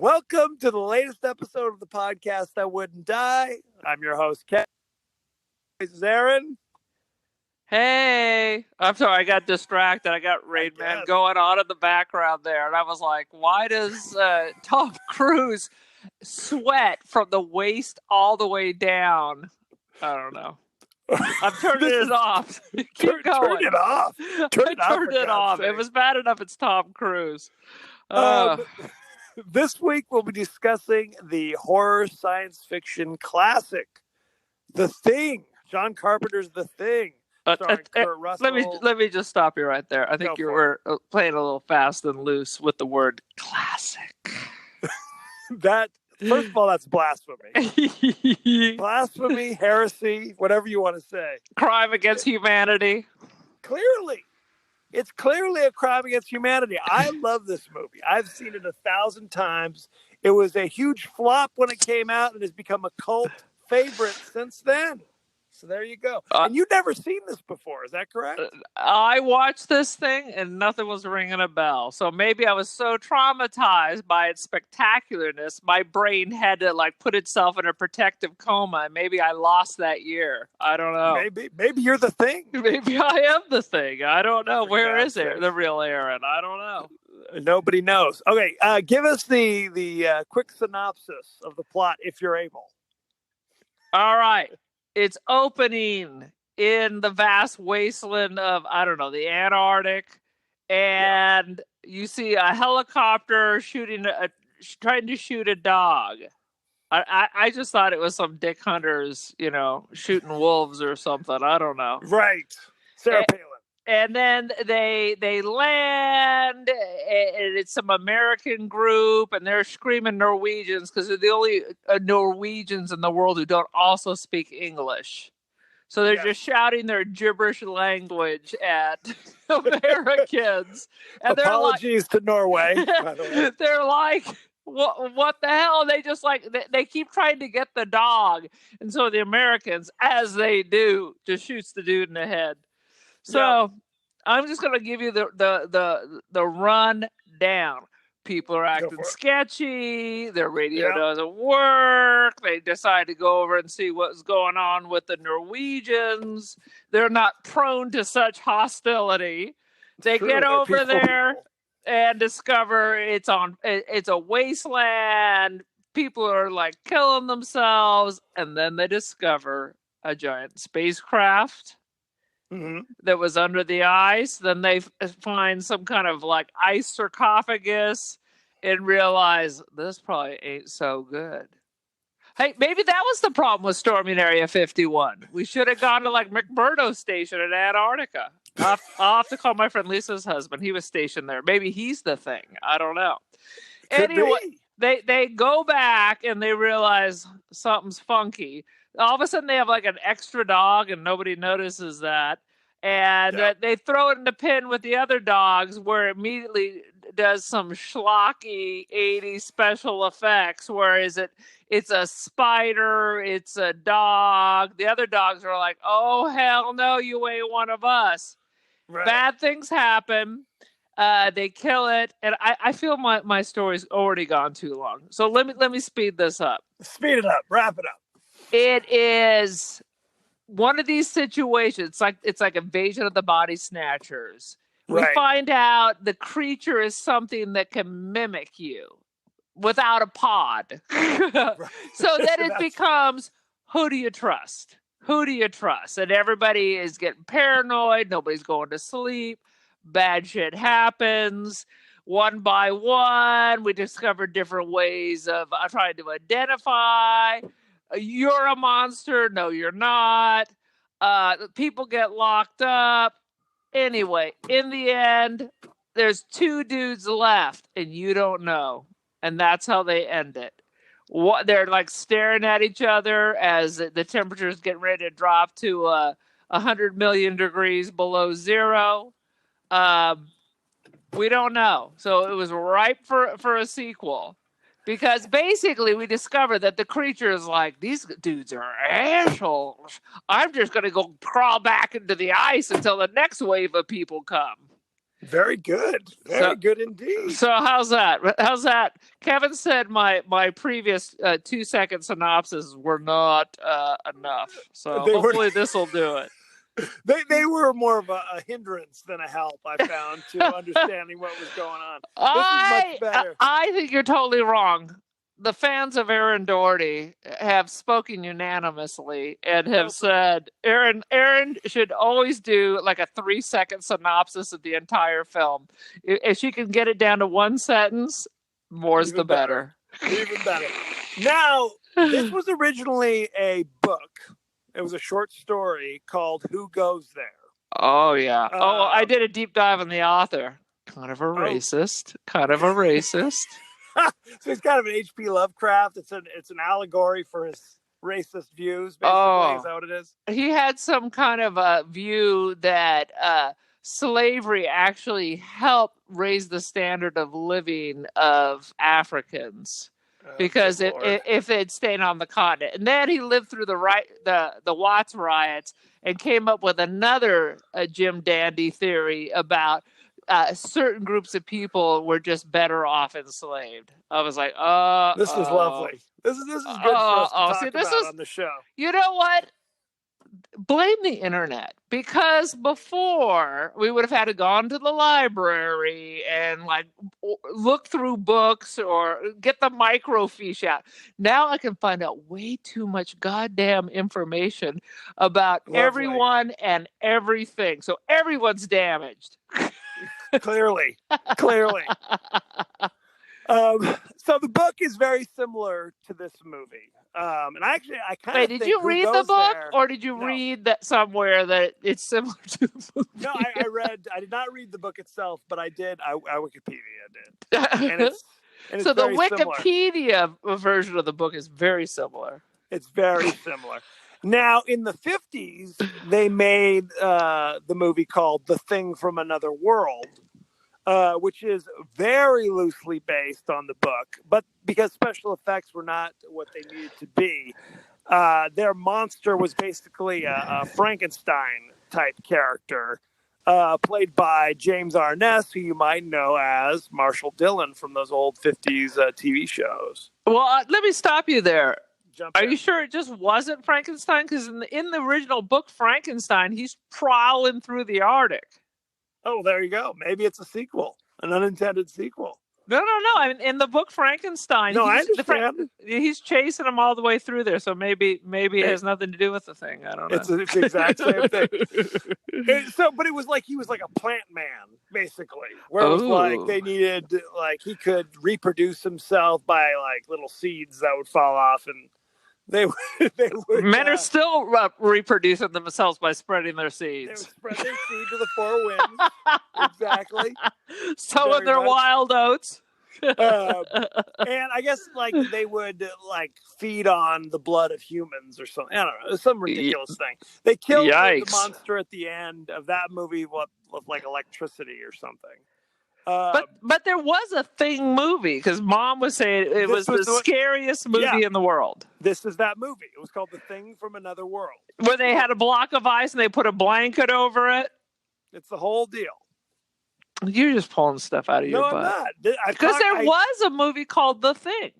Welcome to the latest episode of the podcast That Wouldn't Die. I'm your host, Ken. This is Aaron. Hey, I'm sorry, I got distracted. I got Rain Man going on in the background there, and I was like, why does Tom Cruise sweat from the waist all the way down? I don't know. I'm turning it off. Keep going. Turn it off. Turn it off. It was bad enough it's Tom Cruise. This week we'll be discussing the horror science fiction classic, The Thing. John Carpenter's The Thing. Kurt Russell. Let me just stop you right there. I think you were playing a little fast and loose with the word classic. First of all, that's blasphemy. Blasphemy, heresy, whatever you want to say. Crime against humanity. Clearly. It's clearly a crime against humanity. I love this movie. I've seen it 1,000 times. It was a huge flop when it came out and has become a cult favorite since then. So there you go. And you've never seen this before, is that correct? I watched this thing and nothing was ringing a bell. So maybe I was so traumatized by its spectacularness, my brain had to put itself in a protective coma. And maybe I lost that year. I don't know. Maybe you're the Thing. Maybe I am the Thing. I don't know. Where is the real Aaron? I don't know. Nobody knows. Okay, give us the quick synopsis of the plot if you're able. All right. It's opening in the vast wasteland of, I don't know, the Antarctic. And you see a helicopter trying to shoot a dog. I just thought it was some Dick Hunters, shooting wolves or something. I don't know. Right. Sarah Palin. And then they land, and it's some American group, and they're screaming Norwegians because they're the only Norwegians in the world who don't also speak English. So they're just shouting their gibberish language at Americans. And apologies to Norway, by the way. They're like, what the hell? They just they keep trying to get the dog. And so the Americans, as they do, just shoots the dude in the head. So I'm just going to give you the run down. People are acting sketchy. Their radio doesn't work. They decide to go over and see what's going on with the Norwegians. They're not prone to such hostility. They get over there and discover it's a wasteland. People are killing themselves. And then they discover a giant spacecraft. Mm-hmm. That was under the ice. Then they find some kind of ice sarcophagus and realize this probably ain't so good. Hey, maybe that was the problem with storming Area 51. We should have gone to McMurdo Station in Antarctica. I'll have to call my friend Lisa's husband. He was stationed there. Maybe he's the Thing. I don't know. Anyway, they go back and they realize something's funky. All of a sudden, they have an extra dog, and nobody notices that. And they throw it in the pen with the other dogs, where it immediately does some schlocky 80s special effects. Whereas it's a spider, it's a dog. The other dogs are like, "Oh hell no, you ain't one of us." Right. Bad things happen. They kill it, and I feel my story's already gone too long. So let me speed this up. Speed it up. Wrap it up. It is one of these situations. It's like Invasion of the Body Snatchers. We find out the creature is something that can mimic you without a pod. So then it becomes, who do you trust? Who do you trust? And everybody is getting paranoid. Nobody's going to sleep. Bad shit happens. One by one, we discover different ways of trying to identify. You're a monster. No, you're not. People get locked up. Anyway, in the end, there's 2 dudes left, and you don't know. And that's how they end it. They're staring at each other as the temperature's getting ready to drop to 100 million degrees below zero. We don't know. So it was ripe for a sequel. Because basically we discovered that the creature is these dudes are assholes. I'm just going to go crawl back into the ice until the next wave of people come. Very good. Very good indeed. So how's that? How's that? Kevin said my previous 2-second synopses were not enough. So hopefully this will do it. They were more of a hindrance than a help, I found, to understanding what was going on. This is much better. I think you're totally wrong. The fans of Aaron Doherty have spoken unanimously and have said Aaron should always do like a 3-second synopsis of the entire film. If she can get it down to one sentence, more's the better. Even better. Now, this was originally a book. It was a short story called Who Goes There? Oh, yeah. I did a deep dive on the author. Kind of a racist. Kind of a racist. So he's kind of an H.P. Lovecraft. It's an allegory for his racist views, basically. Is that what it is? He had some kind of a view that slavery actually helped raise the standard of living of Africans. Because if they'd stayed on the continent. And then he lived through the Watts riots and came up with another Jim Dandy theory about certain groups of people were just better off enslaved. I was like, this is lovely. This is good for us to talk about on the show. You know what? Blame the internet, because before we would have had to gone to the library and like look through books or get the microfiche out. Now I can find out way too much goddamn information about everyone and everything. So everyone's damaged. Clearly. So the book is very similar to this movie. And I kind of did you read the book or did you read that somewhere that it's similar to the movie? No, I did not read the book itself, but I Wikipedia did. And it's so the Wikipedia version of the book is very similar. It's very similar. Now, in the 50s, they made the movie called The Thing from Another World, which is very loosely based on the book. But because special effects were not what they needed to be, their monster was basically a Frankenstein-type character, played by James Arness, who you might know as Marshall Dillon from those old 50s TV shows. Well, let me stop you there. Are you sure it just wasn't Frankenstein? Because in the original book, Frankenstein, he's prowling through the Arctic. Oh, there you go. Maybe it's a sequel, an unintended sequel. No. I mean, in the book Frankenstein, I understand. He's chasing him all the way through there. So maybe it has nothing to do with the thing. I don't know. It's the exact same thing. But it was like he was like a plant man, basically. Where it was like they needed, like he could reproduce himself by like little seeds that would fall off, and they would. Men are still reproducing themselves by spreading their seeds. They would spread their seed to the four winds. Exactly. Sowing their wild oats. And I guess like they would like feed on the blood of humans or something. I don't know. It's some ridiculous thing. They killed the monster at the end of that movie with like electricity or something. But there was a Thing movie, because Mom was saying it was the scariest movie in the world. This is that movie. It was called The Thing from Another World. Where they had a block of ice and they put a blanket over it. It's the whole deal. You're just pulling stuff out of your butt. No, I'm not. Because there was a movie called The Thing.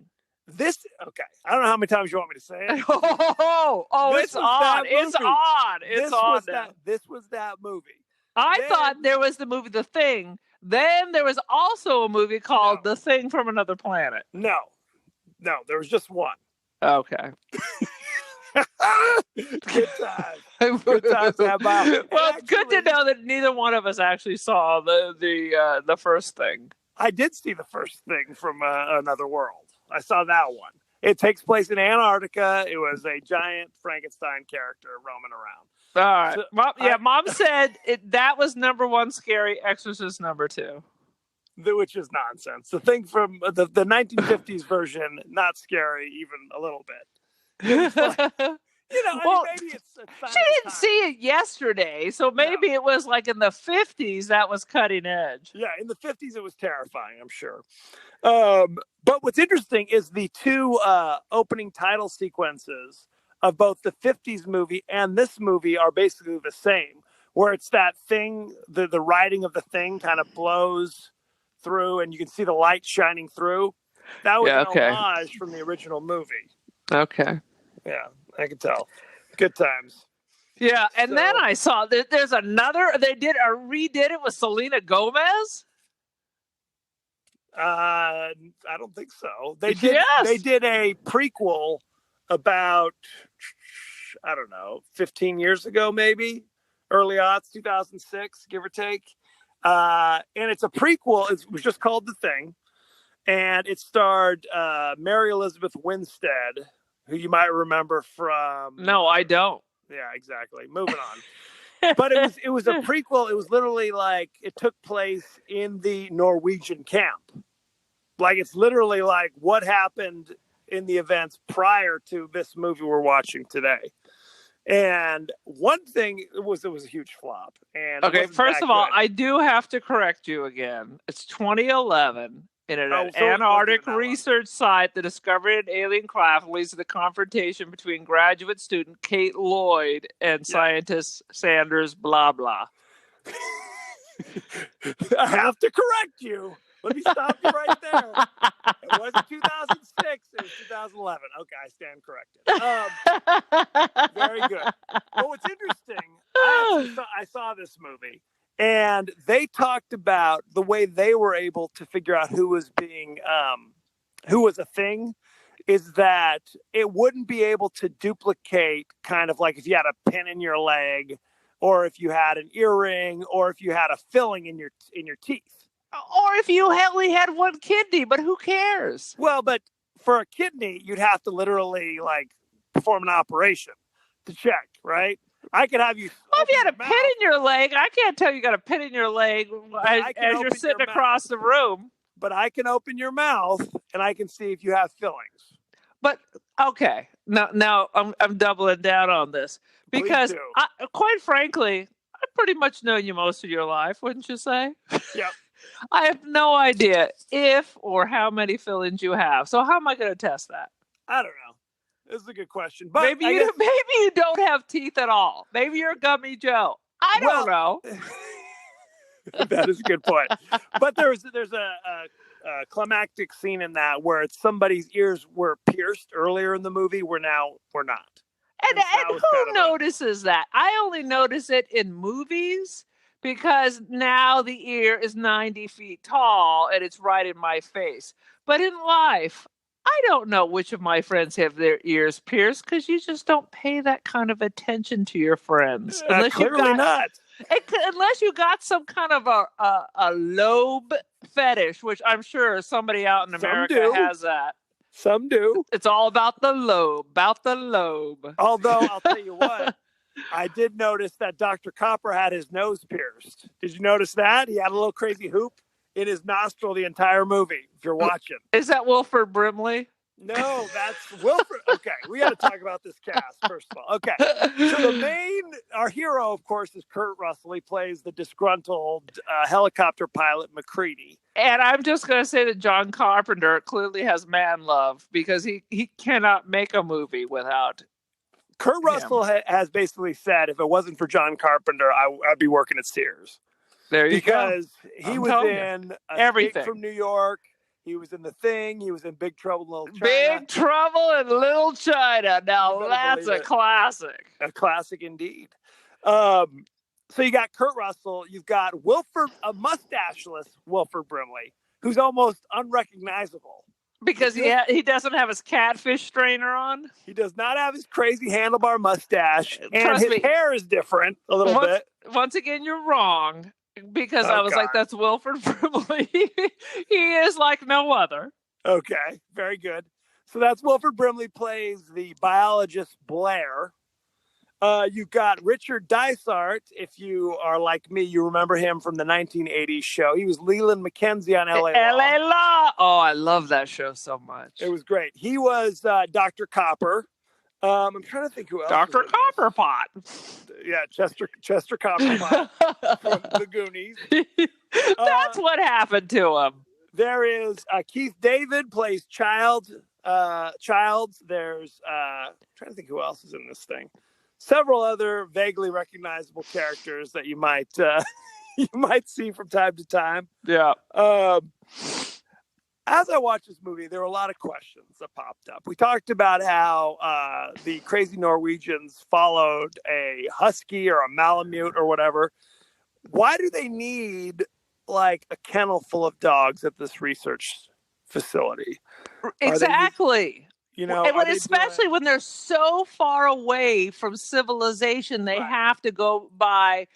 Okay. I don't know how many times you want me to say it. It's on. It's on. It's on. This was that movie. I thought there was the movie The Thing. Then there was also a movie called The Thing from Another Planet. No, there was just one. Okay. Good times. Good times. Well, it's good to know that neither one of us actually saw the first Thing. I did see the first Thing from Another World. I saw that one. It takes place in Antarctica. It was a giant Frankenstein character roaming around. All right. So, Mom said that was number one scary, Exorcist number two. Which is nonsense. The Thing from the 1950s version, not scary even a little bit. Maybe it's she didn't see it yesterday, so maybe it was like in the 50s that was cutting edge. Yeah, in the 50s it was terrifying, I'm sure. But what's interesting is the two opening title sequences of both the 50s movie and this movie are basically the same, where it's that thing, the writing of the thing kind of blows through and you can see the light shining through. That was an homage from the original movie. Okay. Yeah, I can tell. Good times. Yeah, and then I saw that there's another. They redid it with Selena Gomez. I don't think so. They did a prequel about, I don't know, 15 years ago, maybe early aughts, 2006, give or take. And it's a prequel. It was just called The Thing, and it starred Mary Elizabeth Winstead, who you might remember from. No, I don't. Yeah, exactly. Moving on. But it was a prequel. It was literally like it took place in the Norwegian camp. Like it's literally like what happened in the events prior to this movie we're watching today. And one thing was a huge flop. And okay, first of all, I do have to correct you again. It's 2011. In an Antarctic research site, the discovery of an alien craft leads to the confrontation between graduate student Kate Lloyd and scientist Sanders blah blah. I have to correct you. Let me stop you right there. It wasn't 2006, it was 2011. Okay, I stand corrected. Very good. But what's interesting, I saw this movie. And they talked about the way they were able to figure out who was a thing, is that it wouldn't be able to duplicate kind of like if you had a pin in your leg, or if you had an earring, or if you had a filling in your teeth, or if you only had one kidney. But who cares? Well, but for a kidney, you'd have to literally like perform an operation to check, right? I could have you. Well, if you had a pin in your leg, I can't tell you got a pin in your leg as you're sitting across the room. But I can open your mouth and I can see if you have fillings. But okay, now I'm doubling down on this because, quite frankly, I pretty much know you most of your life, wouldn't you say? Yep. I have no idea if or how many fillings you have. So how am I going to test that? I don't know. This is a good question. But maybe you don't have teeth at all. Maybe you're Gummy Joe. I don't know. That is a good point. But there's a climactic scene in that where it's somebody's ears were pierced earlier in the movie. We're not. And who notices that? I only notice it in movies because now the ear is 90 feet tall and it's right in my face. But in life, I don't know which of my friends have their ears pierced because you just don't pay that kind of attention to your friends. Clearly not. Unless you got some kind of a lobe fetish, which I'm sure somebody out in America has that. Some do. It's all about the lobe. Although, I'll tell you what, I did notice that Dr. Copper had his nose pierced. Did you notice that? He had a little crazy hoop in his nostril the entire movie, if you're watching. Is that Wilford Brimley? No, that's Wilford. Okay, we got to talk about this cast, first of all. Okay, so our hero, of course, is Kurt Russell. He plays the disgruntled helicopter pilot MacReady. And I'm just going to say that John Carpenter clearly has man love because he cannot make a movie without Kurt Russell has basically said if it wasn't for John Carpenter, I'd be working at Sears. There you go. Because he was in everything from New York. He was in The Thing. He was in Big Trouble in Little China. Big Trouble in Little China. Now that's a classic. A classic indeed. So you got Kurt Russell. You've got a mustacheless Wilford Brimley, who's almost unrecognizable. Because he doesn't have his catfish strainer on? He does not have his crazy handlebar mustache. And his hair is different a little bit. Once again, you're wrong. Because I was like, that's Wilford Brimley. He is like no other. Okay, very good. So that's Wilford Brimley plays the biologist Blair. You've got Richard Dysart. If you are like me, you remember him from the 1980s show. He was Leland Mackenzie on L.A. Law. Oh, I love that show so much. It was great. He was Dr. Copper. I'm trying to think who else. Dr. Copperpot. Yeah, Chester Copperpot from the Goonies. That's what happened to him. There is Keith David plays Childs. There's I'm trying to think who else is in this thing. several other vaguely recognizable characters that you might see from time to time. Yeah. As I watched this movie, there were a lot of questions that popped up. We talked about how the crazy Norwegians followed a husky or a Malamute or whatever. Why do they need like a kennel full of dogs at this research facility? Exactly. Especially when they're so far away from civilization, they have to go by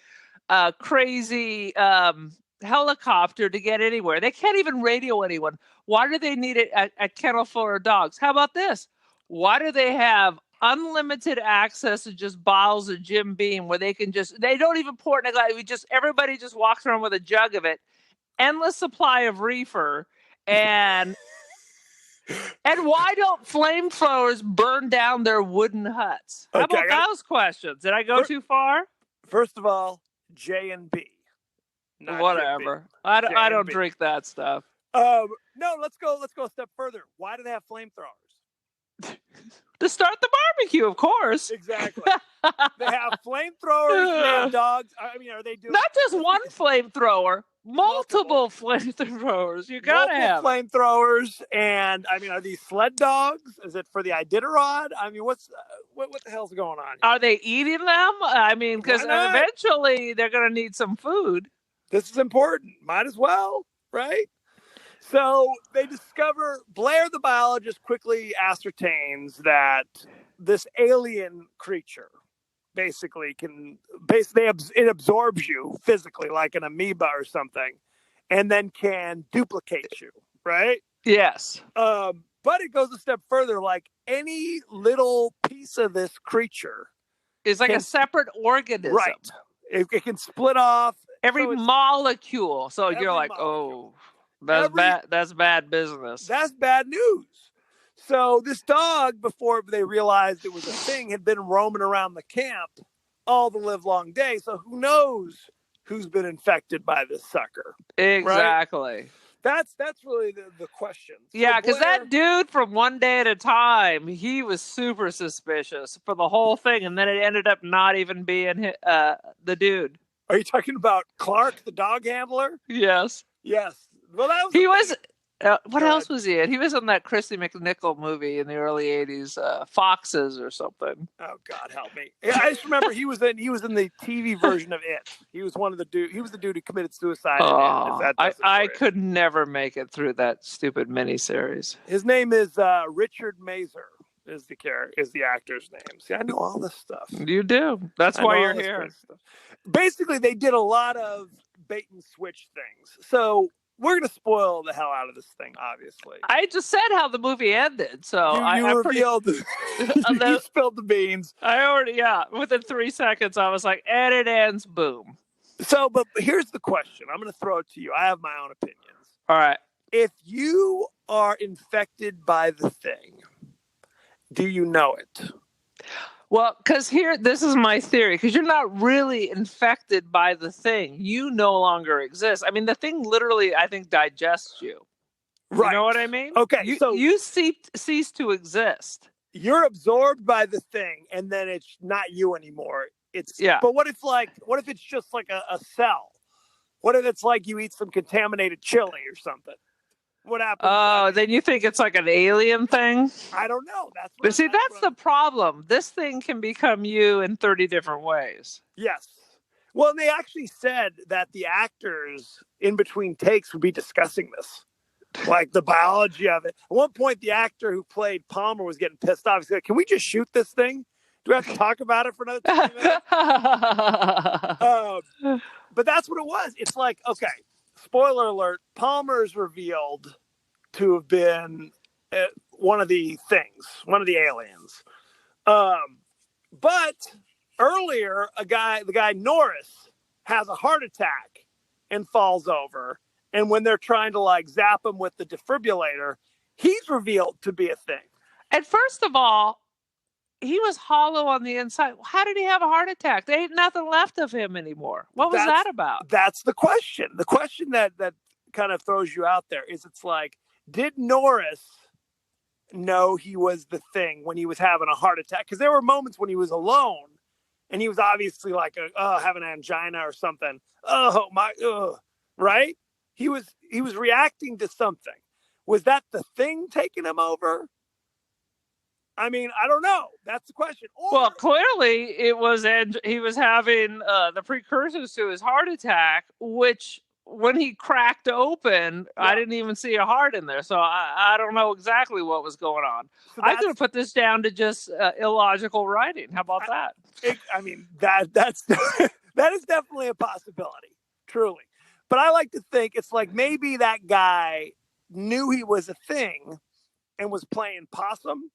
a crazy helicopter to get anywhere. They can't even radio anyone. Why do they need a kennel full of dogs? How about this? Why do they have unlimited access to just bottles of Jim Beam where they don't even pour it in a glass. Everybody just walks around with a jug of it. Endless supply of reefer. And why don't flamethrowers burn down their wooden huts? How about those questions? Did I go too far? First of all, J and B. Whatever. I don't drink that stuff. No, let's go a step further. Why do they have flamethrowers? To start the barbecue, of course. Exactly. They have flamethrowers, they have dogs. I mean, are they doing not just one flamethrower? Multiple flamethrowers. You gotta have flamethrowers. And I mean, are these sled dogs? Is it for the Iditarod? I mean, what the hell's going on here? Are they eating them? I mean, because eventually they're going to need some food. This is important. Might as well, right? So they discover, Blair the biologist quickly ascertains that this alien creature it absorbs you physically like an amoeba or something, and then can duplicate you, right? Yes. But it goes a step further. Like any little piece of this creature is like a separate organism, right? It can split off every molecule. So you're like, molecule. That's bad. That's bad business. That's bad news. So this dog, before they realized it was a thing, had been roaming around the camp all the livelong day. So who knows who's been infected by this sucker? Exactly. Right? That's really the question. Yeah, because that dude from One Day at a Time, he was super suspicious for the whole thing, and then it ended up not even being the dude. Are you talking about Clark, the dog handler? Yes. Yes. Well, that was he was. What else was he in? He was in that Christy McNichol movie in the early '80s, Foxes or something. Oh God, help me! I just remember he was in the TV version of It. He was one of the dude. He was the dude who committed suicide. I could never make it through that stupid miniseries. His name is Richard Mazer. Is the actor's name? See, I know all this stuff. You do. That's why you're here. Basically, they did a lot of bait and switch things. So we're going to spoil the hell out of this thing, obviously. I just said how the movie ended, so you revealed you spilled the beans. I already, within 3 seconds, I was like, and it ends, boom. So, but here's the question. I'm going to throw it to you. I have my own opinions. All right. If you are infected by the thing, do you know it? Well, because this is my theory, because you're not really infected by the thing. You no longer exist. I mean, the thing literally, I think, digests you. Right. You know what I mean? Okay. So you cease to exist. You're absorbed by the thing, and then it's not you anymore. But what if it's just like a cell? What if it's like you eat some contaminated chili or something? What happens? Oh, then you think it's like an alien thing? I don't know. That's the problem. This thing can become you in 30 different ways. Yes. Well, they actually said that the actors in between takes would be discussing this, like the biology of it. At one point, the actor who played Palmer was getting pissed off. He said, "Can we just shoot this thing? Do we have to talk about it for another 20 minutes?" But that's what it was. It's like, okay. Spoiler alert, Palmer's revealed to have been one of the aliens. But earlier, the guy Norris has a heart attack and falls over. And when they're trying to zap him with the defibrillator, he's revealed to be a thing. And first of all, he was hollow on the inside. How did he have a heart attack? There ain't nothing left of him anymore. What was that about? That's the question. The question that kind of throws you out there is, it's like, did Norris know he was the thing when he was having a heart attack? Because there were moments when he was alone and he was obviously like, having angina or something. Oh my, right? He was reacting to something. Was that the thing taking him over? I mean, I don't know. That's the question. Well, clearly it was, and he was having the precursors to his heart attack, which when he cracked open, I didn't even see a heart in there. So I don't know exactly what was going on. So I'm going to put this down to just illogical writing. How about that? I mean, that's that is definitely a possibility, truly. But I like to think it's like maybe that guy knew he was a thing and was playing possum.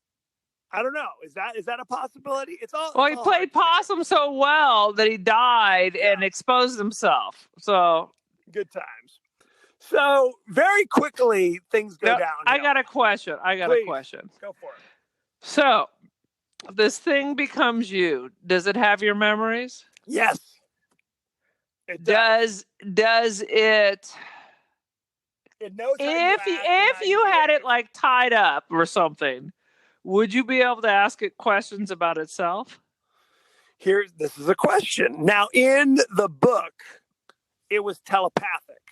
I don't know. Is that a possibility? It's all. Well, he played possum so well that he died and exposed himself. So good times. So very quickly things go down. I got a question. Go for it. So this thing becomes you. Does it have your memories? Yes. It does it? It knows if you had it like tied up or something, would you be able to ask it questions about itself? This is a question. Now, in the book, it was telepathic,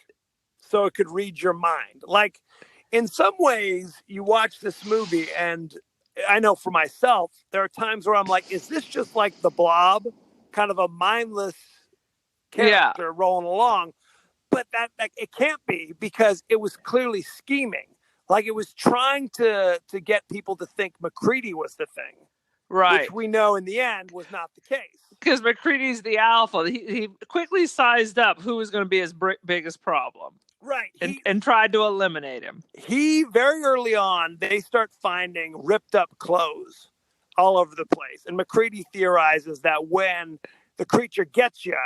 so it could read your mind. Like, in some ways, you watch this movie, and I know for myself, there are times where I'm like, is this just like the Blob? Kind of a mindless character rolling along. But that it can't be, because it was clearly scheming. Like, it was trying to get people to think MacReady was the thing. Right. Which we know in the end was not the case. Because MacReady's the alpha. He quickly sized up who was going to be his biggest problem. Right. And tried to eliminate him. He, very early on, they start finding ripped up clothes all over the place. And MacReady theorizes that when the creature gets you,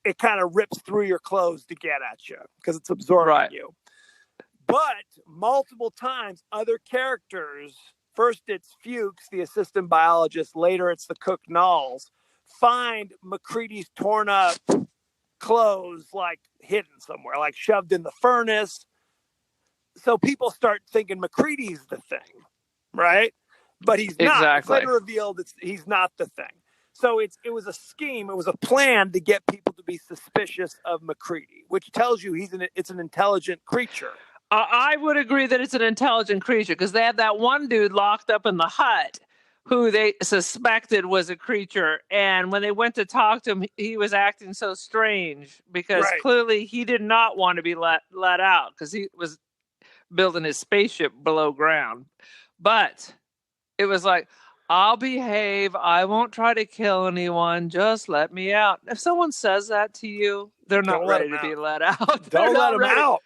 it kind of rips through your clothes to get at you because it's absorbing you. But multiple times, other characters, first it's Fuchs, the assistant biologist, later it's the cook Knowles, find MacReady's torn up clothes like hidden somewhere, like shoved in the furnace. So people start thinking MacReady's the thing, right? But he's not. Exactly. It's later revealed he's not the thing. So it was a scheme. It was a plan to get people to be suspicious of MacReady, which tells you it's an intelligent creature. I would agree that it's an intelligent creature, because they had that one dude locked up in the hut who they suspected was a creature. And when they went to talk to him, he was acting so strange because clearly he did not want to be let out, because he was building his spaceship below ground. But it was like, I'll behave. I won't try to kill anyone. Just let me out. If someone says that to you, they're not ready to be let out. Don't let them out.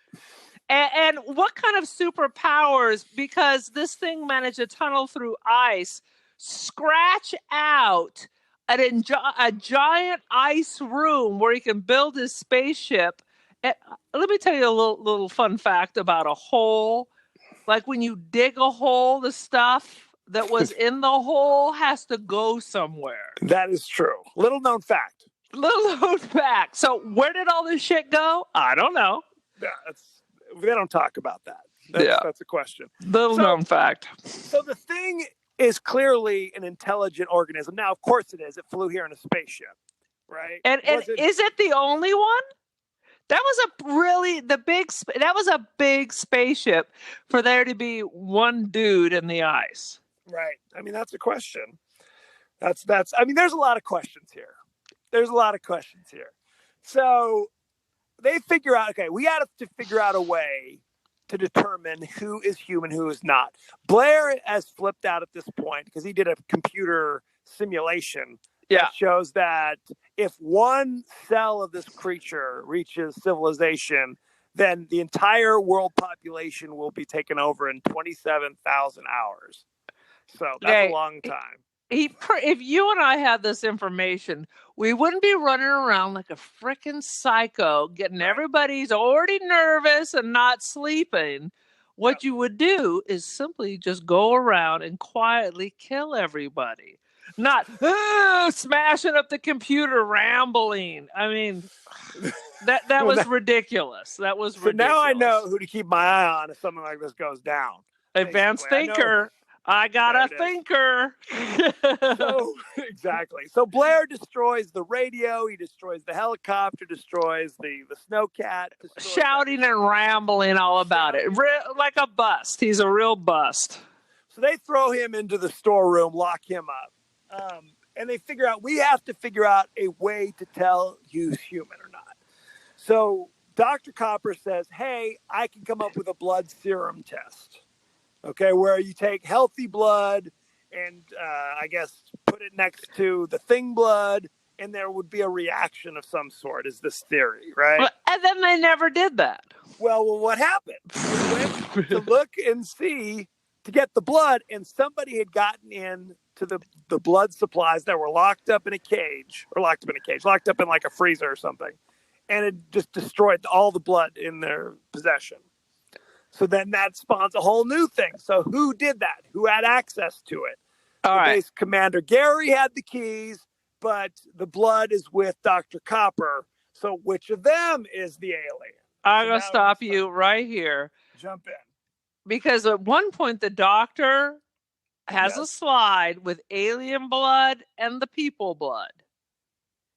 And what kind of superpowers, because this thing managed to tunnel through ice, scratch out a giant ice room where he can build his spaceship. And let me tell you a little fun fact about a hole. Like, when you dig a hole, the stuff that was in the hole has to go somewhere. That is true. Little known fact. So where did all this shit go? I don't know. Yeah, they don't talk about that. That's a question. Little known fact. So the thing is clearly an intelligent organism. Now, of course it is. It flew here in a spaceship, right? And is it the only one? That was a big spaceship for there to be one dude in the ice. Right. I mean, that's a question. There's a lot of questions here. So they figure out, okay, we had to figure out a way to determine who is human, who is not. Blair has flipped out at this point because he did a computer simulation that shows that if one cell of this creature reaches civilization, then the entire world population will be taken over in 27,000 hours. So that's a long time. If you and I had this information, we wouldn't be running around like a freaking psycho, getting everybody's already nervous and not sleeping. What you would do is simply just go around and quietly kill everybody. Not smashing up the computer, rambling. I mean, that was ridiculous. That was ridiculous. So now I know who to keep my eye on if something like this goes down. Advanced thinker. I got There a it is. thinker. So exactly. So Blair destroys the radio. He destroys the helicopter. Destroys the snowcat. Shouting and rambling all about it, like a bust. He's a real bust. So they throw him into the storeroom, lock him up, and they figure out we have to figure out a way to tell who's human or not. So Dr. Copper says, "Hey, I can come up with a blood serum test. Okay, where you take healthy blood and I guess put it next to the thing blood, and there would be a reaction of some sort." Is this theory, right? Well, and then they never did that. Well, what happened? We went to look and see to get the blood, and somebody had gotten in to the blood supplies that were locked up in like a freezer or something, and it just destroyed all the blood in their possession. So then that spawns a whole new thing. So who did that? Who had access to it? All right. Base commander Gary had the keys, but the blood is with Dr. Copper. So which of them is the alien? I'm going to stop you right here. Jump in. Because at one point, the doctor has a slide with alien blood and the people blood.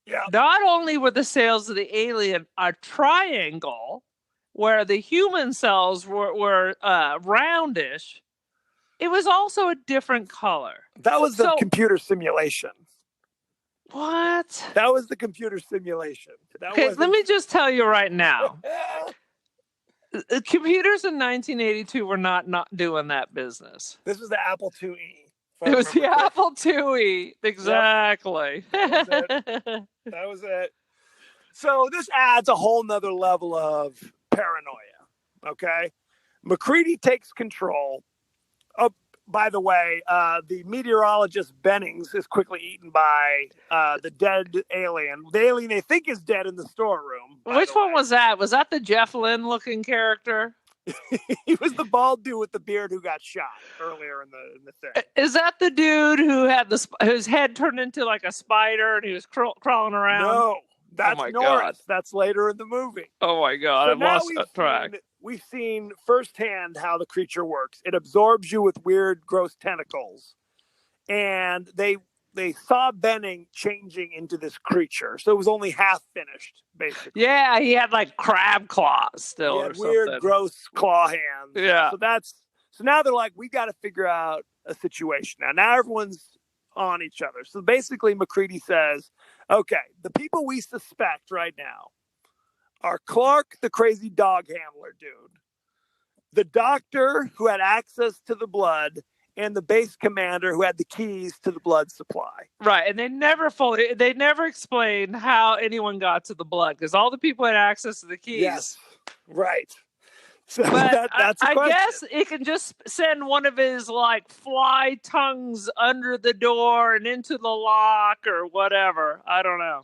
Yeah. Not only were the cells of the alien a triangle, where the human cells were roundish, it was also a different color. That was the computer simulation. What? That was the computer simulation. Okay, let me just tell you right now. Computers in 1982 were not doing that business. This was the Apple IIe. It was the Apple IIe. Exactly. Yep. That was it. So this adds a whole nother level of paranoia. Okay. MacReady takes control. Oh, by the way, the meteorologist Bennings is quickly eaten by the dead alien. The alien they think is dead in the storeroom. Which one was that? Was that the Jeff Lynne looking character? He was the bald dude with the beard who got shot earlier in the thing. Is that the dude who had his head turned into like a spider and he was crawling around? No, that's Norris. God. That's later in the movie. Oh my God, I've lost track. We've seen firsthand how the creature works. It absorbs you with weird, gross tentacles, and they saw Benning changing into this creature, so it was only half finished, basically. Yeah, he had like crab claws still, or weird, something. gross claw hands. Yeah. So now they're like, we got to figure out a situation. Now everyone's on each other. So basically, MacReady says, okay, the people we suspect right now are Clark, the crazy dog handler dude, the doctor who had access to the blood, and the base commander who had the keys to the blood supply. Right, and they never explained how anyone got to the blood, because all the people had access to the keys. Yes, right. So but that's a question. I guess it can just send one of his like fly tongues under the door and into the lock or whatever. I don't know.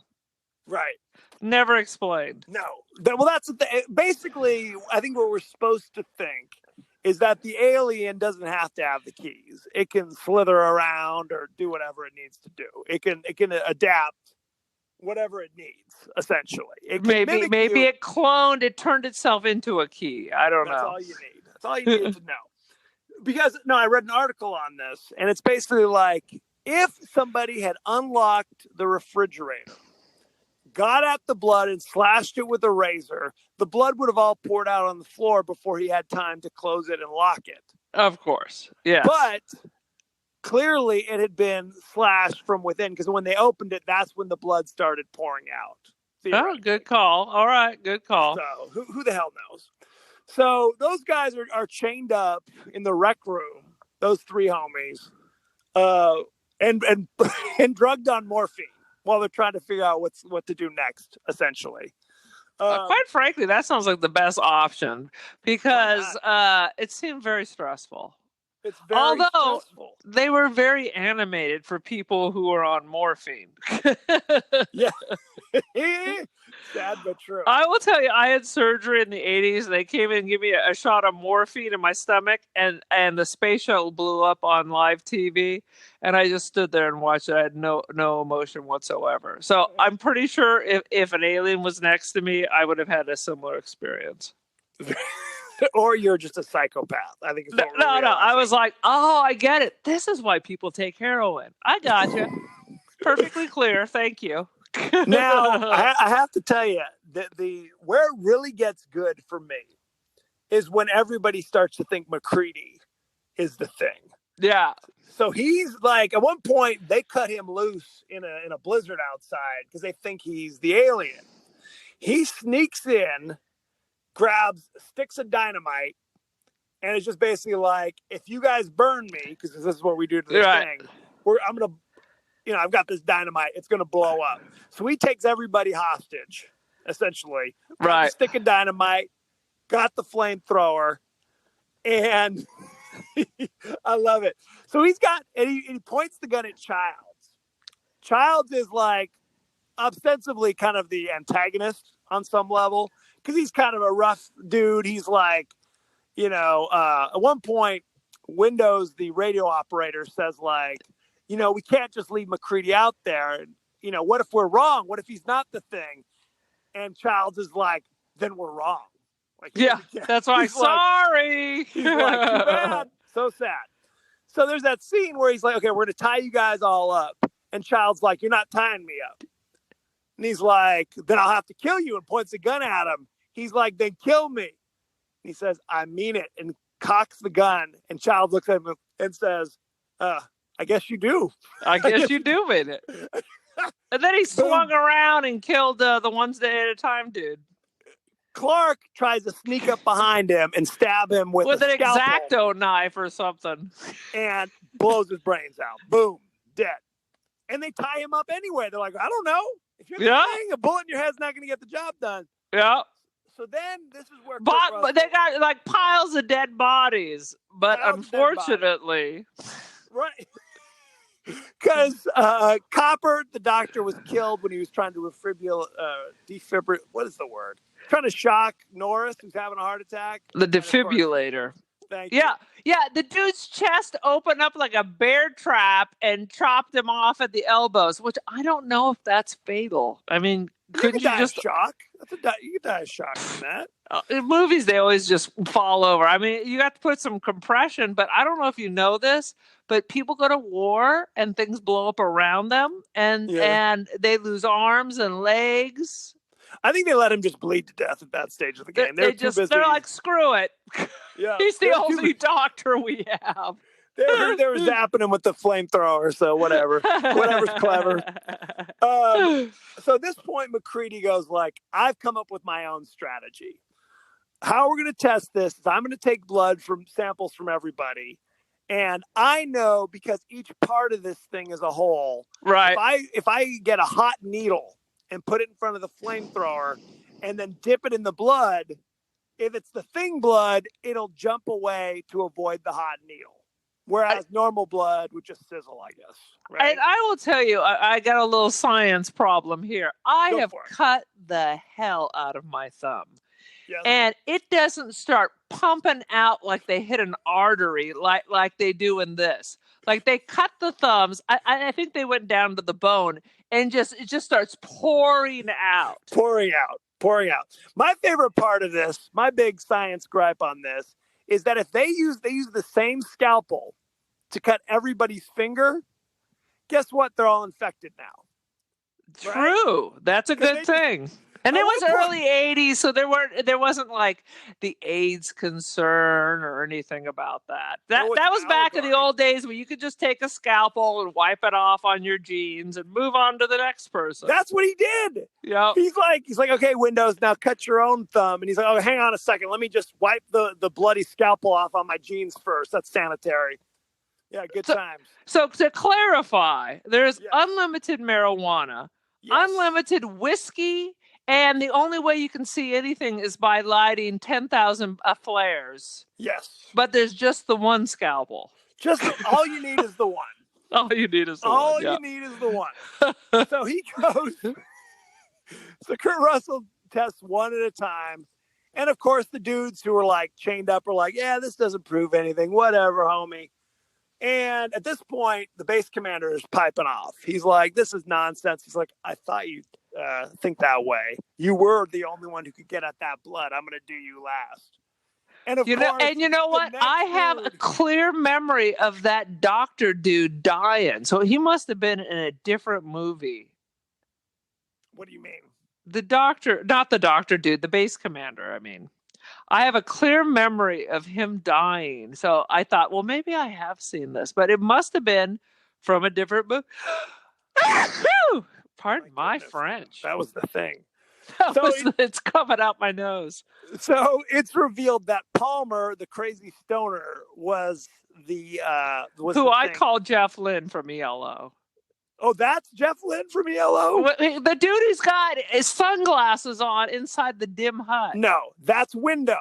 Right. Never explained. No. Well, that's basically, I think what we're supposed to think is that the alien doesn't have to have the keys. It can slither around or do whatever it needs to do. It can adapt whatever it needs, essentially. Maybe it cloned, it turned itself into a key. I don't know. That's all you need. That's all you need to know. Because, I read an article on this, and it's basically like, if somebody had unlocked the refrigerator, got at the blood and slashed it with a razor, the blood would have all poured out on the floor before he had time to close it and lock it. Of course, yeah. But clearly it had been slashed from within, because when they opened it, that's when the blood started pouring out. Oh, good call. All right, good call. So who the hell knows? So those guys are chained up in the rec room, those three homies, and drugged on morphine while they're trying to figure out what to do next, essentially. Quite frankly, that sounds like the best option, because it seemed very stressful. It's very stressful. They were very animated for people who are on morphine. Yeah. Sad but true. I will tell you, I had surgery in the 80s, and they came in and gave me a shot of morphine in my stomach, and the space shuttle blew up on live TV, and I just stood there and watched it. I had no emotion whatsoever. So I'm pretty sure if an alien was next to me, I would have had a similar experience. Or you're just a psychopath. I think it's No, what we're no. I realizing. was like, oh, I get it. This is why people take heroin. I gotcha. Perfectly clear. Thank you. Now, I have to tell you that where it really gets good for me is when everybody starts to think MacReady is the thing. Yeah. So he's like, at one point, they cut him loose in a blizzard outside because they think he's the alien. He sneaks in, grabs sticks of dynamite, and it's just basically like, if you guys burn me, because this is what we do to this thing, I'm going to, I've got this dynamite. It's going to blow up. So he takes everybody hostage, essentially. Got the stick of dynamite, got the flamethrower, and I love it. So he points the gun at Childs. Childs is like ostensibly kind of the antagonist on some level because he's kind of a rough dude. He's like, at one point, Windows, the radio operator, says like, we can't just leave MacReady out there. What if we're wrong? What if he's not the thing? And Childs is like, then we're wrong. Like, that's why. Sorry. He's like, too bad. So sad. So there's that scene where he's like, okay, we're going to tie you guys all up. And Child's like, you're not tying me up. And he's like, then I'll have to kill you, and points a gun at him. He's like, then kill me. And he says, I mean it, and cocks the gun. And Child looks at him and says, I guess you do. I guess you do mean it. And then he swung around and killed the one day at a time dude. Clark tries to sneak up behind him and stab him with an scalpel, X-Acto knife or something, and blows his brains out. Boom, dead. And they tie him up anyway. They're like, I don't know. If you're saying a bullet in your head's not going to get the job done. Yeah. So then this is where but they got like piles of dead bodies. But unfortunately, right. Because Copper, the doctor, was killed when he was trying to defibrillate. What is the word? Trying to shock Norris, who's having a heart attack. The defibrillator. Thank you. Yeah. The dude's chest opened up like a bear trap and chopped him off at the elbows, which I don't know if that's fatal. I mean, couldn't you just shock? You could die of shock from that. In movies, they always just fall over. I mean, you got to put some compression, but I don't know if you know this, but people go to war and things blow up around them, and they lose arms and legs. I think they let him just bleed to death at that stage of the game. They're like, screw it. Yeah, he's the only doctor we have. They were zapping him with the flamethrower, so whatever's clever. So at this point, MacReady goes like, I've come up with my own strategy. How we're going to test this is I'm going to take blood from samples from everybody. And I know, because each part of this thing is a whole. Right. If I get a hot needle and put it in front of the flamethrower and then dip it in the blood, if it's the thing blood, it'll jump away to avoid the hot needle. Whereas normal blood would just sizzle, I guess. Right? And I will tell you, I got a little science problem here. I have cut the hell out of my thumb. Yes. And it doesn't start pumping out like they hit an artery like they do in this. Like they cut the thumbs. I think they went down to the bone, and it just starts pouring out. Pouring out. My favorite part of this, my big science gripe on this, is that if they use the same scalpel to cut everybody's finger, guess what? They're all infected now. True. Right? That's a good thing. And it was early 80s, so there wasn't like the AIDS concern or anything about that. That was back in the old days where you could just take a scalpel and wipe it off on your jeans and move on to the next person. That's what he did. Yeah. He's like, okay, Windows, now cut your own thumb. And he's like, oh, hang on a second. Let me just wipe the bloody scalpel off on my jeans first. That's sanitary. Yeah, good times. So to clarify, there's unlimited marijuana, unlimited whiskey, and the only way you can see anything is by lighting 10,000 flares. Yes. But there's just the one scalpel. All you need is the one. All you need is the one. You need is the one. So he goes. So Kurt Russell tests one at a time. And of course, the dudes who are like chained up are like, yeah, this doesn't prove anything. Whatever, homie. And at this point, the base commander is piping off. He's like, this is nonsense. He's like, I thought you'd think that way. You were the only one who could get at that blood. I'm going to do you last. And of course, and you know what? I have a clear memory of that doctor dude dying. So he must have been in a different movie. What do you mean? The doctor, not the doctor dude, the base commander, I mean. I have a clear memory of him dying. So I thought, well, maybe I have seen this, but it must have been from a different movie. Pardon my French. That was the thing. It's coming out my nose. So it's revealed that Palmer, the crazy stoner, was I call Jeff Lynne from ELO. Oh, that's Jeff Lynne from ELO? The dude who's got his sunglasses on inside the dim hut. No, that's Windows.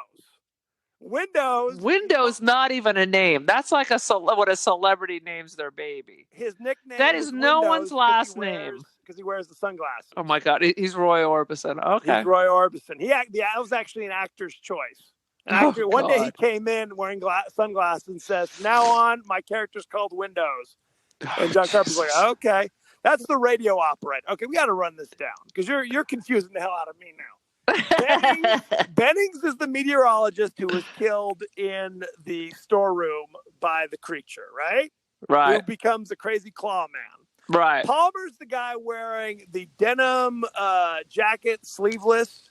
Windows, not even a name. That's like what a celebrity names their baby. His nickname. That is no one's last name. Because he wears the sunglasses. Oh my God, he's Roy Orbison. Okay, he's Roy Orbison. That was actually an actor's choice. One day he came in wearing sunglasses and says, "From now on, my character's called Windows." And John Carpenter's like, "Okay, that's the radio operator. Okay, we got to run this down because you're confusing the hell out of me now." Bennings is the meteorologist who was killed in the storeroom by the creature, right? Right. Who becomes a crazy claw man. Right. Palmer's the guy wearing the denim jacket, sleeveless,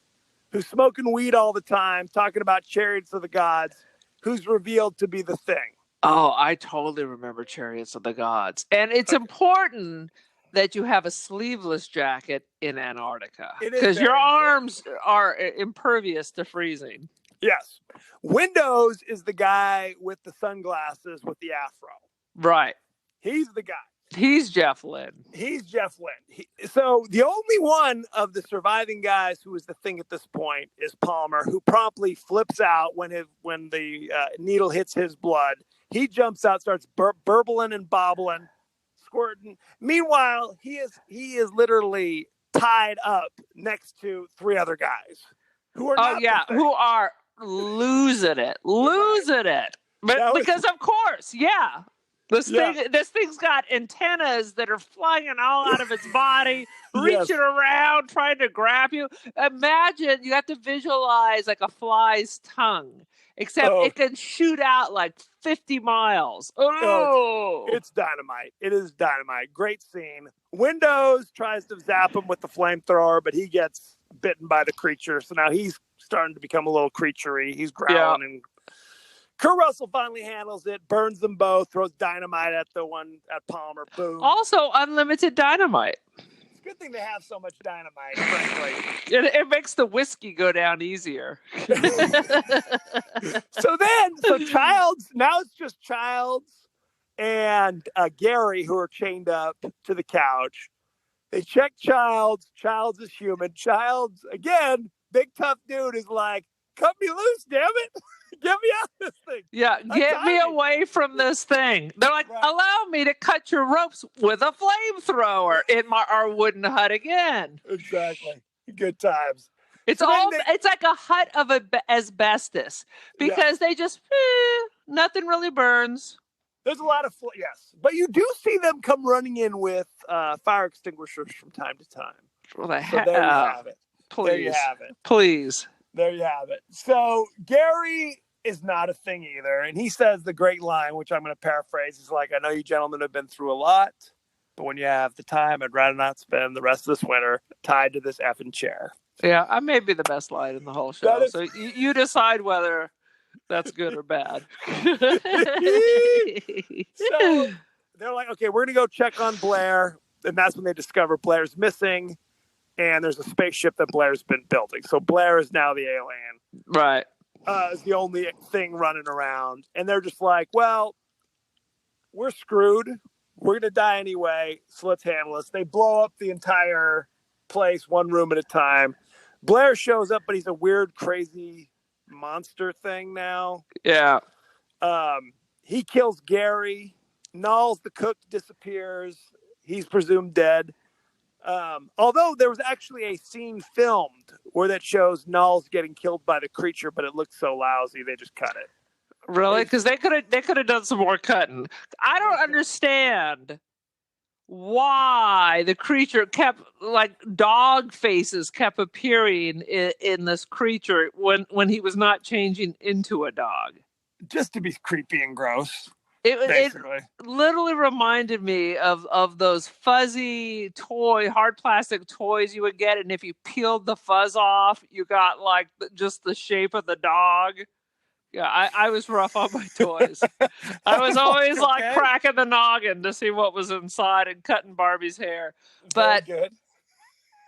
who's smoking weed all the time, talking about Chariots of the Gods, who's revealed to be the Thing. Oh, I totally remember Chariots of the Gods. And it's important that you have a sleeveless jacket in Antarctica because your arms are impervious to freezing. Yes. Windows is the guy with the sunglasses with the afro. Right. He's the guy. He's Jeff Lynne. So the only one of the surviving guys who is the Thing at this point is Palmer, who promptly flips out when the needle hits his blood. He jumps out, starts burbling and bobbling, squirting. Meanwhile, he is literally tied up next to three other guys who are who are losing it. But because of course, yeah. This thing's got antennas that are flying all out of its body, reaching around, trying to grab you. Imagine you have to visualize like a fly's tongue, except it can shoot out like 50 miles. Oh, it's dynamite. It is dynamite. Great scene. Windows tries to zap him with the flamethrower, but he gets bitten by the creature. So now he's starting to become a little creaturey. He's growling and Kurt Russell finally handles it, burns them both, throws dynamite at the one at Palmer. Boom. Also, unlimited dynamite. It's a good thing to have so much dynamite, frankly. It makes the whiskey go down easier. So Childs, now it's just Childs and Gary who are chained up to the couch. They check Childs. Childs is human. Childs, again, big tough dude, is like, cut me loose, damn it. Get me out of this thing. Yeah, get me away from this thing. They're like, allow me to cut your ropes with a flamethrower in our wooden hut again. Exactly. Good times. It's like a hut of asbestos because they just, nothing really burns. There's a lot of, but you do see them come running in with fire extinguishers from time to time. Well, there you have it. Please. There you have it. Please. There you have it. So Gary is not a Thing either. And he says the great line, which I'm going to paraphrase. He's like, I know you gentlemen have been through a lot, but when you have the time, I'd rather not spend the rest of this winter tied to this effing chair. Yeah, I may be the best line in the whole show. So you decide whether that's good or bad. So they're like, okay, we're going to go check on Blair. And that's when they discover Blair's missing. And there's a spaceship that Blair's been building. So Blair is now the alien. Right. Is the only thing running around. And they're just like, well, we're screwed. We're going to die anyway. So let's handle this. They blow up the entire place, one room at a time. Blair shows up, but he's a weird, crazy monster thing now. Yeah. He kills Gary. Knowles, the cook, disappears. He's presumed dead. Although there was actually a scene filmed where that shows Knowles getting killed by the creature, but it looked so lousy they just cut it. Really? Because they could have done some more cutting. I don't understand why the creature kept, like, dog faces kept appearing in this creature when he was not changing into a dog. Just to be creepy and gross, It basically. literally reminded me of those fuzzy hard plastic toys you would get, and if you peeled the fuzz off, you got like just the shape of the dog. Yeah, I was rough on my toys. I was always like cracking the noggin to see what was inside and cutting Barbie's hair. But Very good.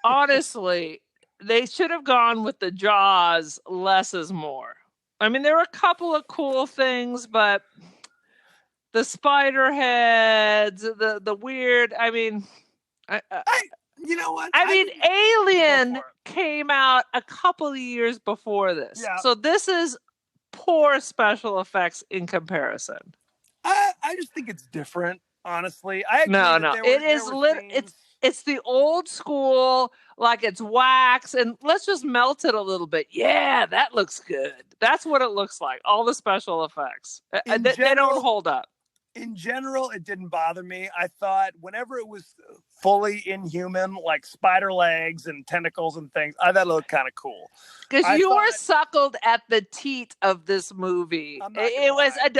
Honestly, they should have gone with the Jaws less is more. I mean, there were a couple of cool things, but the spider heads, the weird. I mean, you know what? I mean, Alien came out a couple of years before this, so this is poor special effects in comparison. I just think it's different, honestly. I agree no. It's the old school, like it's wax, and let's just melt it a little bit. Yeah, that looks good. That's what it looks like. All the special effects. They don't hold up. In general, it didn't bother me. I thought whenever it was fully inhuman, like spider legs and tentacles and things, I thought it looked kind of cool. Because you were suckled at the teat of this movie. It was a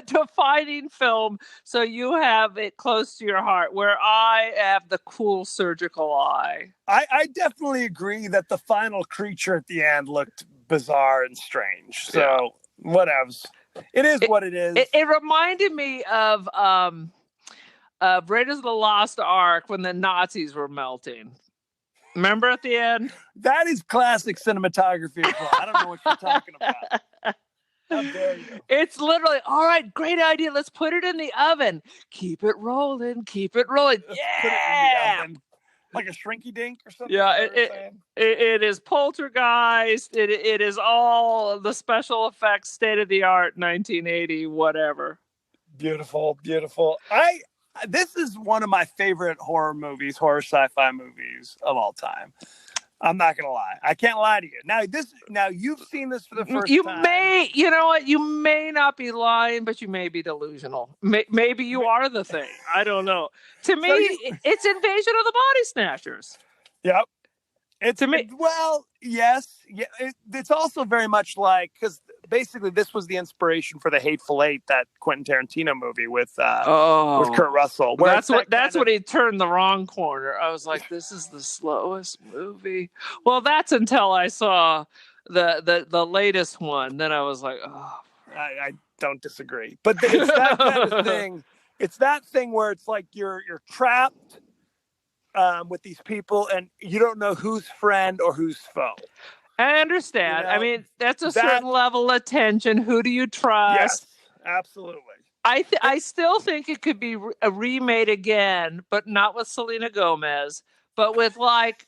defining film, so you have it close to your heart, where I have the cool surgical eye. I definitely agree that the final creature at the end looked bizarre and strange. So, whatevs. It is what it is. It reminded me of Raiders of the Lost Ark when the Nazis were melting. Remember at the end? That is classic cinematography as well. I don't know what you're talking about. How dare you? It's literally, all right, great idea. Let's put it in the oven. Keep it rolling. Keep it rolling. Put it in the oven. Like a shrinky dink or something? Yeah, it is Poltergeist. It is all the special effects, state of the art, 1980, whatever. Beautiful, beautiful. This is one of my favorite horror sci-fi movies of all time. I'm not gonna lie. I can't lie to you. Now you've seen this for the first time. You know what? You may not be lying, but you may be delusional. Maybe you are the thing. I don't know. To me, it's Invasion of the Body Snatchers. Yep. Yes. Yeah. It's also very much like, because basically this was the inspiration for the Hateful Eight, that Quentin Tarantino movie with Kurt Russell. That's what he turned the wrong corner. I was like, this is the slowest movie. Well, that's until I saw the latest one. Then I was like, oh. I don't disagree, but it's that kind of thing. It's that thing where it's like you're trapped with these people, and you don't know who's friend or who's foe. I understand. I mean, that's a certain level of tension. Who do you trust? Yes, absolutely. I still think it could be remade again, but not with Selena Gomez, but with like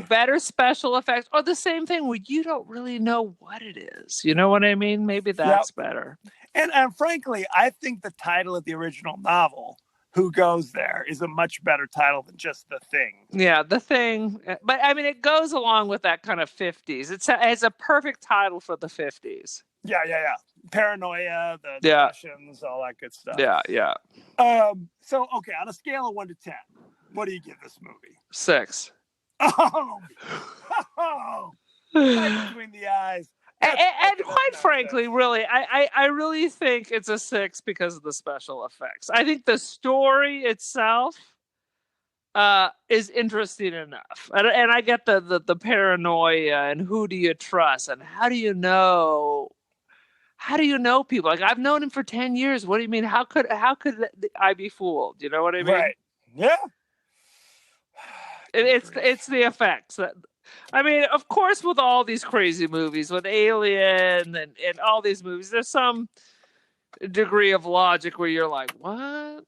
better special effects, or the same thing where you don't really know what it is. You know what I mean? Maybe that's better. And frankly, I think the title of the original novel, Who Goes There, is a much better title than just The Thing. Yeah, The Thing. But I mean, it goes along with that kind of 50s. It's a perfect title for the 50s. Yeah. Paranoia, the Russians, all that good stuff. Yeah. So, okay, on a scale of 1 to 10, what do you give this movie? 6. Oh, right between the eyes. And quite frankly, really, I really think it's a 6 because of the special effects. I think the story itself is interesting enough, and I get the paranoia and who do you trust and how do you know people? Like, I've known him for 10 years. What do you mean? How could I be fooled? You know what I mean? Right. Yeah. It's the effects. I mean, of course, with all these crazy movies, with Alien and all these movies, there's some degree of logic where you're like, what?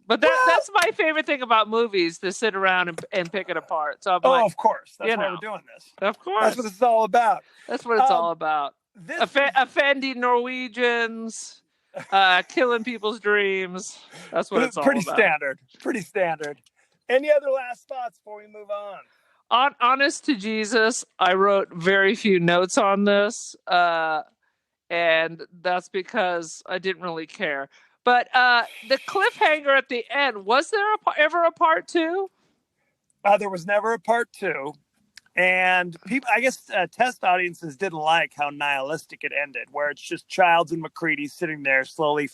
But that's my favorite thing about movies, to sit around and pick it apart. So of course. That's why we're doing this. Of course. That's what it's all about. That's what it's all about. Offending Norwegians, killing people's dreams. That's what it's all about. Pretty standard. Any other last thoughts before we move on? Honest to Jesus, I wrote very few notes on this, and that's because I didn't really care. But the cliffhanger at the end, was there ever a part 2? There was never a part 2. And people, I guess, test audiences didn't like how nihilistic it ended, where it's just Childs and McCready sitting there slowly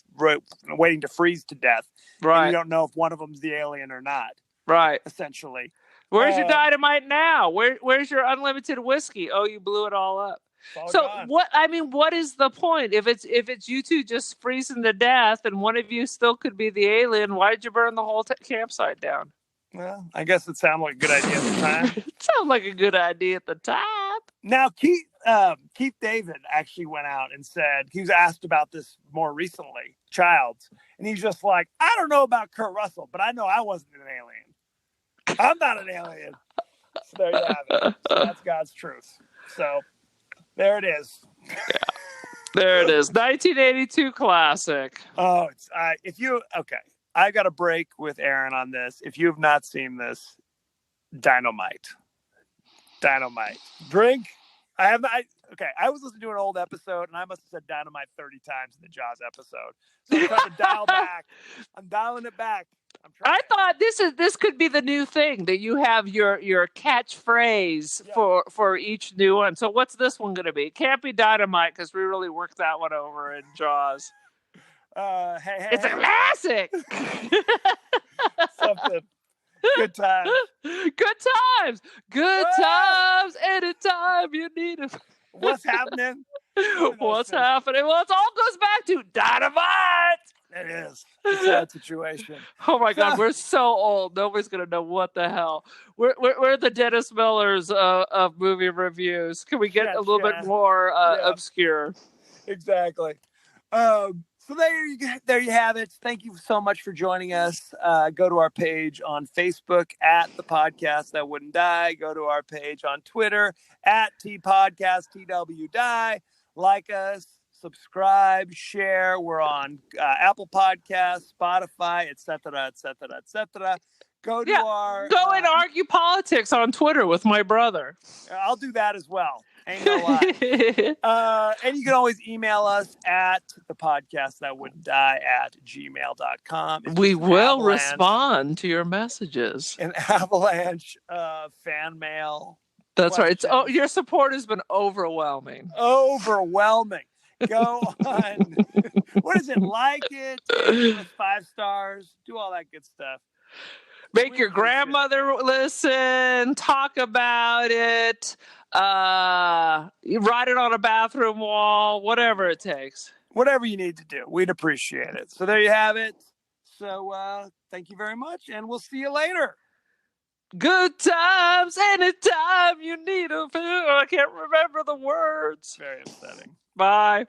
waiting to freeze to death. Right. And you don't know if one of them's the alien or not. Right. Essentially. Where's your dynamite now? Where's your unlimited whiskey? Oh, you blew it all up. So gone. what is the point? If it's you two just freezing to death and one of you still could be the alien, why did you burn the whole campsite down? Well, I guess it sounded like a good idea at the time. It sounded like a good idea at the time. Now, Keith David actually went out and said, he was asked about this more recently, Childs, and he's just like, I don't know about Kurt Russell, but I know I wasn't an alien. I'm not an alien. So there you have it. So that's God's truth. So there it is. Yeah. There it is. 1982 classic. Oh, it's I got a break with Aaron on this. If you have not seen this, Dynamite. Drink. I was listening to an old episode and I must have said Dynamite 30 times in the Jaws episode. So I'm trying to dial back. I'm dialing it back. I thought this could be the new thing that you have your catchphrase for each new one. So what's this one going to be? It can't be Dynamite because we really worked that one over in Jaws. It's a classic. Something. Good times. Good times. Anytime you need it. What's happening? What's happening? Well, it all goes back to Dynamite. It is. It's that situation. Oh my God, we're so old. Nobody's gonna know what the hell. We're the Dennis Millers of movie reviews. Can we get a little bit more obscure? Exactly. So there you have it. Thank you so much for joining us. Go to our page on Facebook at The Podcast That Wouldn't Die. Go to our page on Twitter at TPodcast TW Die. Like us, subscribe, share. We're on Apple Podcasts, Spotify, etc., etc., etc. Go and argue politics on Twitter with my brother. I'll do that as well. Ain't no lie. And you can always email us at thepodcastthatwouldn'tdie@gmail.com. We will respond to your messages. An avalanche of fan mail. That's questions. Right. Your support has been overwhelming. Overwhelming. Go on. What is it? Like it, give us 5 stars, do all that good stuff. Make your grandmother listen, talk about it, write it on a bathroom wall, whatever it takes. Whatever you need to do. We'd appreciate it. So there you have it. So thank you very much, and we'll see you later. Good times, anytime you need them. I can't remember the words. Very upsetting. Bye.